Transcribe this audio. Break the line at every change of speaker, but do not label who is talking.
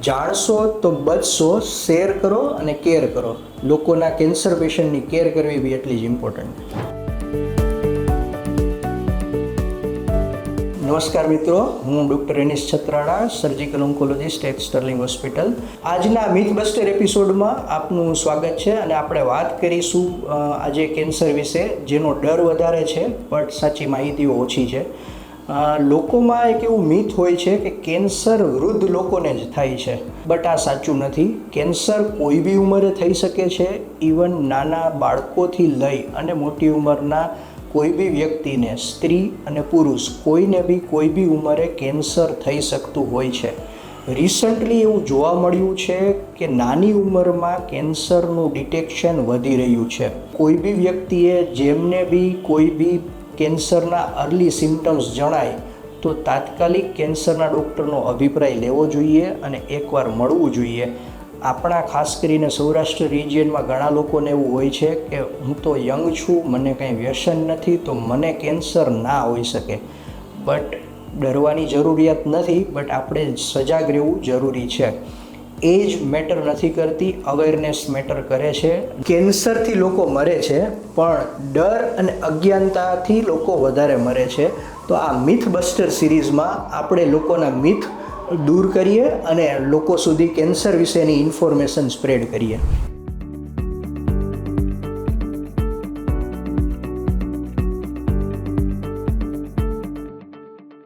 જાણશો તો બચશો, શેર કરો અને કેર કરો. લોકોના કેન્સર પેશન્ટની કેર કરવી બી એટલી જ ઇમ્પોર્ટન્ટ. નમસ્કાર મિત્રો, હું doctor Anis Chhatrana, surgical oncologist at Sterling hospital. આજના મિથ બસ્ટર એપિસોડમાં આપનું સ્વાગત છે અને આપણે વાત કરીશું આજે કેન્સર વિશે, જેનો ડર વધારે છે બટ સાચી માહિતીઓ ઓછી છે. લોકોમાં એક એવું મિથ હોય છે કે કેન્સર વૃદ્ધ લોકોને જ થાય છે, બટ આ સાચું નથી. કેન્સર કોઈ બી ઉંમરે થઈ શકે છે. ઇવન નાના બાળકોથી લઈ અને મોટી ઉંમરના કોઈ બી વ્યક્તિને, સ્ત્રી અને પુરુષ, કોઈને બી કોઈ બી ઉંમરે કેન્સર થઈ શકતું હોય છે. રિસન્ટલી એવું જોવા મળ્યું છે કે નાની ઉંમરમાં કેન્સરનું ડિટેક્શન વધી રહ્યું છે. કોઈ બી વ્યક્તિએ જેમને બી કોઈ બી કેન્સરના અર્લી સિમ્ટમ્સ જણાય તો તાત્કાલિક કેન્સરના ડૉક્ટરનો અભિપ્રાય લેવો જોઈએ અને એકવાર મળવું જોઈએ. આપણા ખાસ કરીને સૌરાષ્ટ્ર રિજિયનમાં ઘણા લોકોને એવું હોય છે કે હું તો યંગ છું, મને કંઈ વ્યસન નથી, તો મને કેન્સર ના હોઈ શકે. બટ ડરવાની જરૂરિયાત નથી, બટ આપણે સજાગ રહેવું જરૂરી છે. એજ મેટર નથી કરતી, અવેરનેસ મેટર કરે છે. કેન્સરથી લોકો મરે છે, પણ ડર અને અજ્ઞાનતાથી લોકો વધારે મરે છે. તો આ મિથ બસ્ટર સિરીઝમાં આપણે લોકોના મિથ દૂર કરીએ અને લોકો સુધી કેન્સર વિશેની ઇન્ફોર્મેશન સ્પ્રેડ કરીએ.